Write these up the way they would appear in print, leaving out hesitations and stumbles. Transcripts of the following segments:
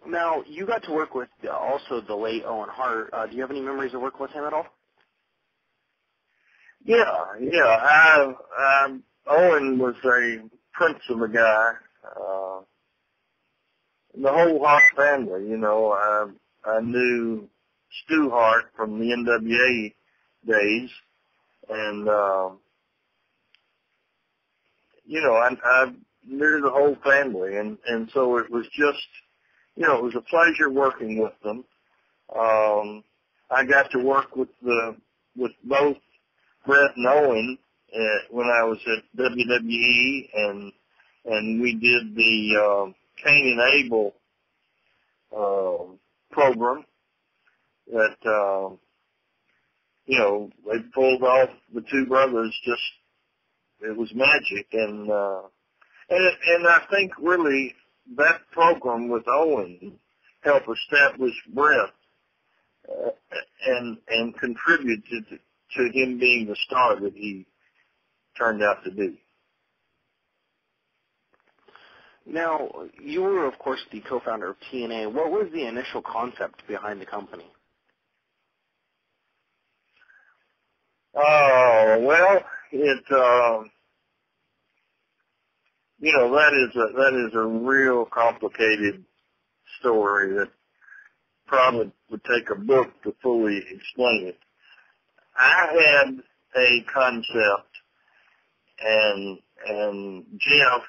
Now, you got to work with also the late Owen Hart. Do you have any memories of working with him at all? Yeah. Owen was a prince of a guy. The whole Hart family, I knew Stu Hart from the NWA days, and I knew the whole family, and so it was just, it was a pleasure working with them. I got to work with both Brett and Owen when I was at WWE, and we did the Cain and Abel program that they pulled off the two brothers. Just it was magic, and I think really that program with Owen helped establish Brett and contributed to him being the star that he turned out to be. Now, you were, of course, the co-founder of TNA. What was the initial concept behind the company? Well, that is a real complicated story that probably would take a book to fully explain it. I had a concept, and Jeff,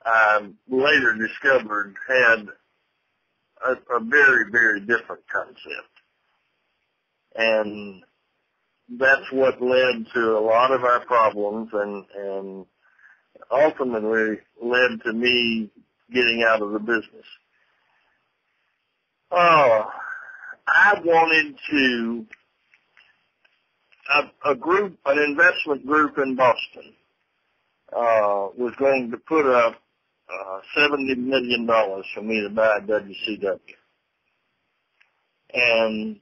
I later discovered, had a very, very different concept. And that's what led to a lot of our problems and ultimately led to me getting out of the business. I wanted to, an investment group in Boston was going to put up $70 million for me to buy WCW. And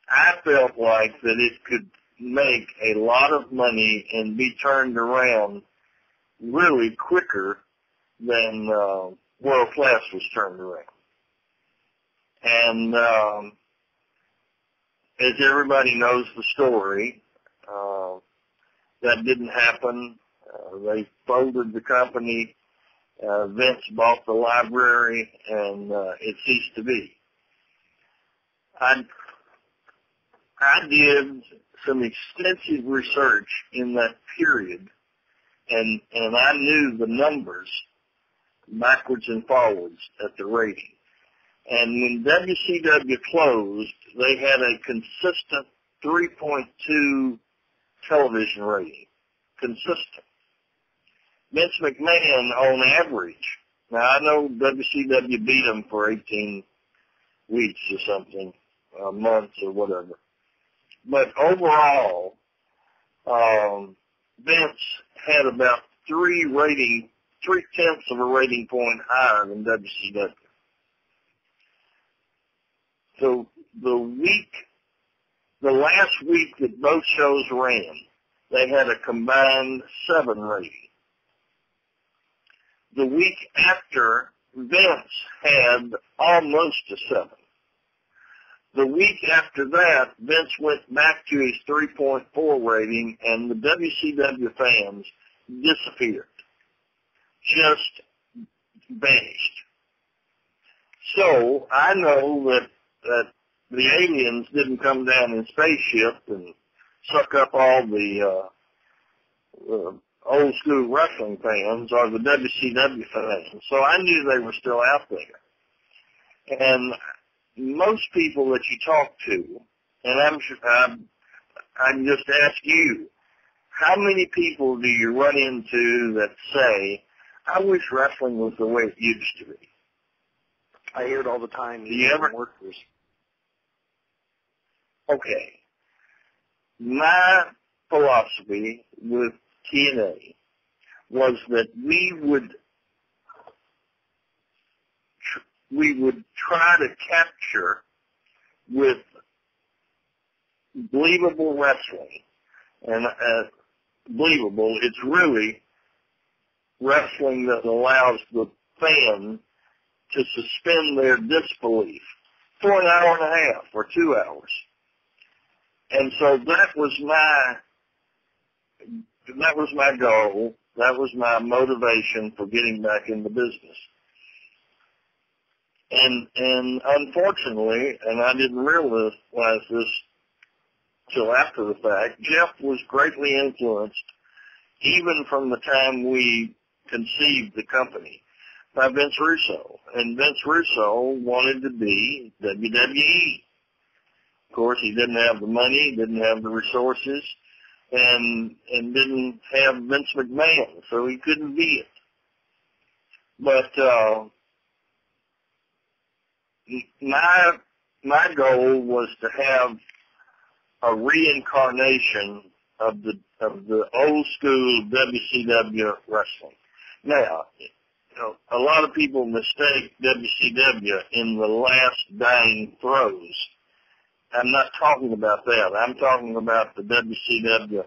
I felt like that it could make a lot of money and be turned around really quicker than World Class was turned around. And as everybody knows the story, that didn't happen. They folded the company. Vince bought the library, and it ceased to be. I did some extensive research in that period, and I knew the numbers backwards and forwards at the rating. And when WCW closed, they had a consistent 3.2 television rating. Consistent. Vince McMahon, on average, now I know WCW beat them for 18 weeks or something, months or whatever. But overall, Vince had about 3/10 of a rating point higher than WCW. So the last week that both shows ran, they had a combined 7 rating. The week after, Vince had almost a 7. The week after that, Vince went back to his 3.4 rating, and the WCW fans disappeared. Just vanished. So I know that the aliens didn't come down in spaceship and suck up all the old school wrestling fans or the WCW fans. So I knew they were still out there. And most people that you talk to, and I can just ask you, how many people do you run into that say, I wish wrestling was the way it used to be? I hear it all the time. Do you ever? Workers. Okay. My philosophy with TNA was that we would try to capture with believable wrestling. And believable, it's really wrestling that allows the fan to suspend their disbelief for an hour and a half or 2 hours. And so that was my goal. That was my motivation for getting back in the business. And unfortunately, and I didn't realize this till after the fact, Jeff was greatly influenced, even from the time we conceived the company, by Vince Russo. And Vince Russo wanted to be WWE. Of course, he didn't have the money, didn't have the resources, and didn't have Vince McMahon, so he couldn't be it. But my goal was to have a reincarnation of the old school WCW wrestling. Now, a lot of people mistake WCW in the last dying throes. I'm not talking about that. I'm talking about the WCW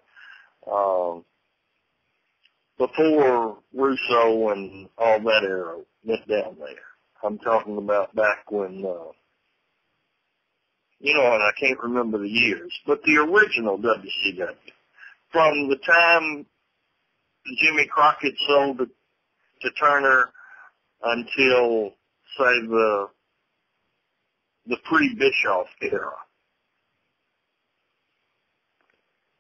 before Russo and all that era went down there. I'm talking about back when, and I can't remember the years, but the original WCW. From the time Jimmy Crockett sold it to Turner until, say, the pre-Bischoff era.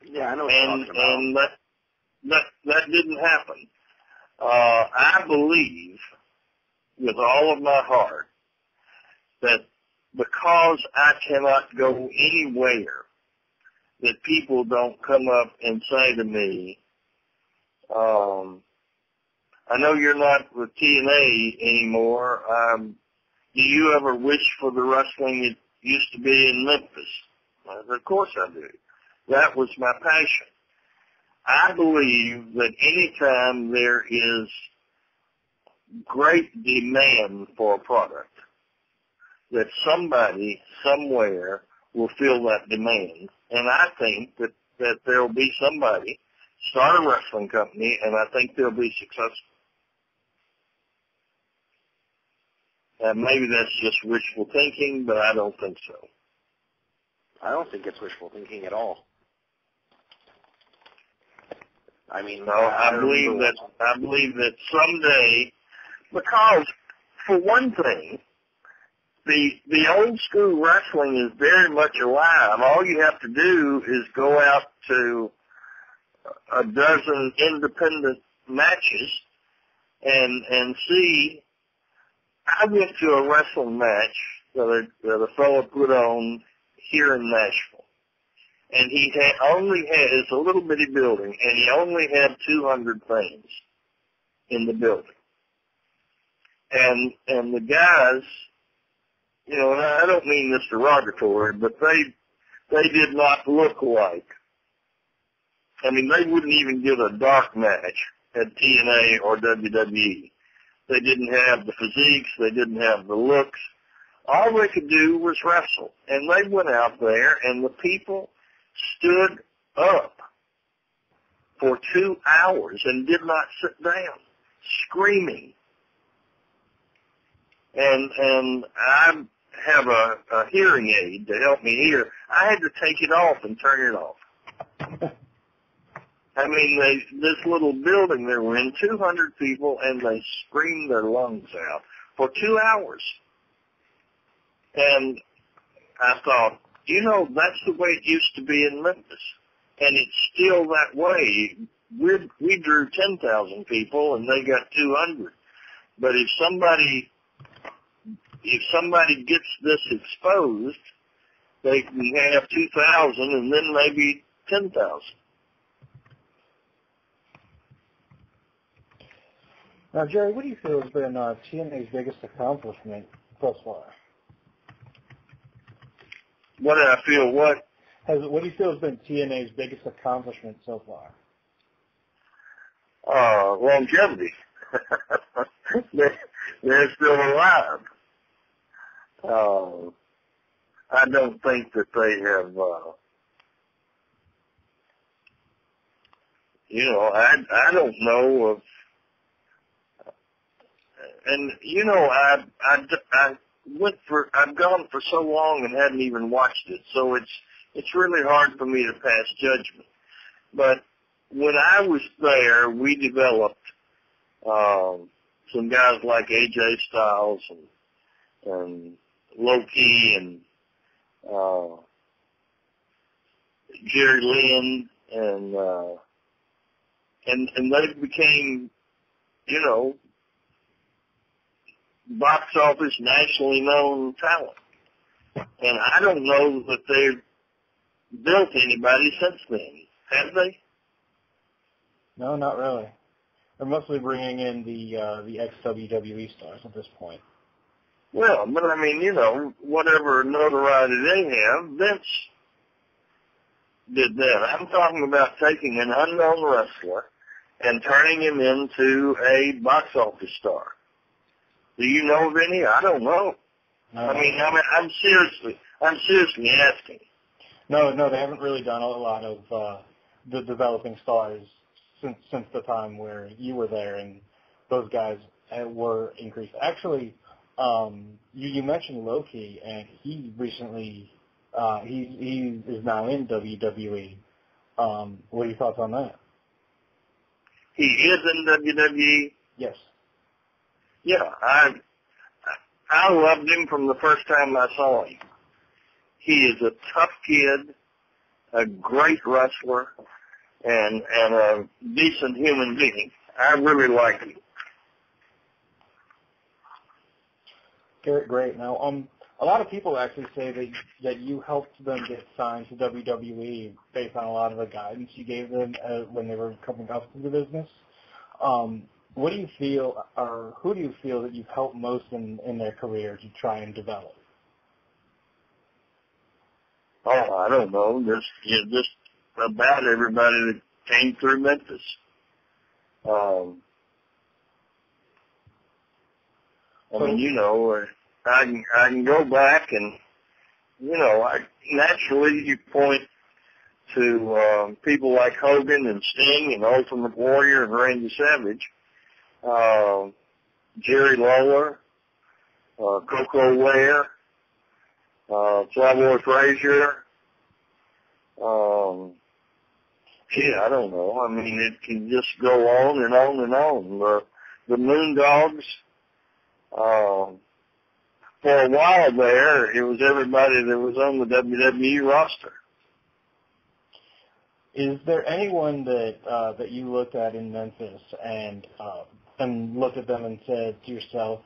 Yeah, I know what you're talking about. And that didn't happen. I believe with all of my heart that because I cannot go anywhere that people don't come up and say to me, I know you're not with TNA anymore. Do you ever wish for the wrestling it used to be in Memphis? I said, of course I do. That was my passion. I believe that anytime there is great demand for a product, that somebody somewhere will feel that demand. And I think that there will be somebody start a wrestling company, and I think they'll be successful. And maybe that's just wishful thinking, but I don't think so. I don't think it's wishful thinking at all. I mean, no, I believe that someday, because for one thing, the old school wrestling is very much alive. All you have to do is go out to a dozen independent matches and see. I went to a wrestling match that a fellow put on here in Nashville, and it's a little bitty building, and he only had 200 fans in the building. And the guys, and I don't mean this derogatory, but they did not look like, they wouldn't even give a dark match at TNA or WWE. They didn't have the physiques. They didn't have the looks. All they could do was wrestle. And they went out there, and the people stood up for 2 hours and did not sit down, screaming. And I have a hearing aid to help me hear. I had to take it off and turn it off. This little building they were in, 200 people, and they screamed their lungs out for 2 hours. And I thought, that's the way it used to be in Memphis. And it's still that way. We drew 10,000 people, and they got 200. But if somebody gets this exposed, they can have 2,000 and then maybe 10,000. Now, Jerry, what do you feel has been TNA's biggest accomplishment thus far? What do I feel? What? What do you feel has been TNA's biggest accomplishment so far? Longevity. They're still alive. I don't think that they have, I don't know of And you know, I've gone for so long and hadn't even watched it, so it's really hard for me to pass judgment. But when I was there, we developed some guys like AJ Styles and Low-Key and Jerry Lynn, and they became, you know, box office nationally known talent. And I don't know that they've built anybody since then. Have they? No, not really. They're mostly bringing in the ex-WWE stars at this point. Well, but I mean, you know, whatever notoriety they have, Vince did that. I'm talking about taking an unknown wrestler and turning him into a box office star. Do you know of any? I don't know. No. I'm seriously asking. No, they haven't really done a lot of the developing stars since the time where you were there, and those guys were increased. Actually, you mentioned Low-Key, and he recently he is now in WWE. What are your thoughts on that? He is in WWE? Yes. Yeah, I loved him from the first time I saw him. He is a tough kid, a great wrestler, and a decent human being. I really like him. Great. Now, a lot of people actually say that you helped them get signed to WWE based on a lot of the guidance you gave them when they were coming up to the business. What do you feel, or who do you feel that you've helped most in their career to try and develop? Oh, I don't know. Just about everybody that came through Memphis. I mean, you know, I can go back and, you know, naturally you point to people like Hogan and Sting and Ultimate Warrior and Randy Savage, Jerry Lawler, Coco Ware, Flyboy Frazier. I don't know. I mean, it can just go on and on and on. The Moondogs, for a while there, it was everybody that was on the WWE roster. Is there anyone that you looked at in Memphis and looked at them and said to yourself,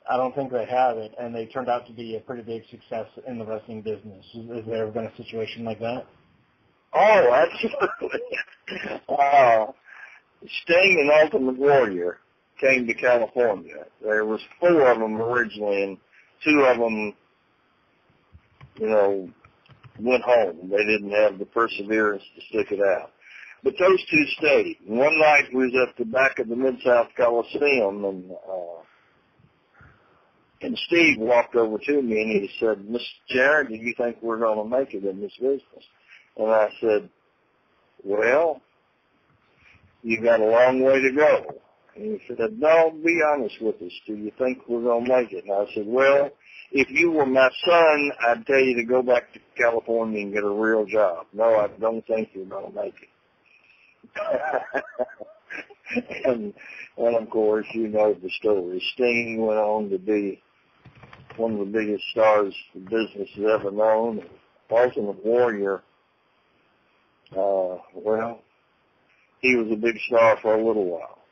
I don't think they have it, and they turned out to be a pretty big success in the wrestling business? Has there ever been a situation like that? Oh, absolutely. Sting and Ultimate Warrior came to California. There was 4 of them originally, and 2 of them, you know, went home. They didn't have the perseverance to stick it out. But those 2 stayed. One night we was at the back of the Mid-South Coliseum, and Steve walked over to me and he said, Mr. Jarrett, do you think we're going to make it in this business? And I said, well, you got a long way to go. And he said, no, be honest with us. Do you think we're going to make it? And I said, well, if you were my son, I'd tell you to go back to California and get a real job. No, I don't think you're going to make it. and of course, you know the story. Sting went on to be one of the biggest stars the business has ever known. Ultimate Warrior, well, he was a big star for a little while.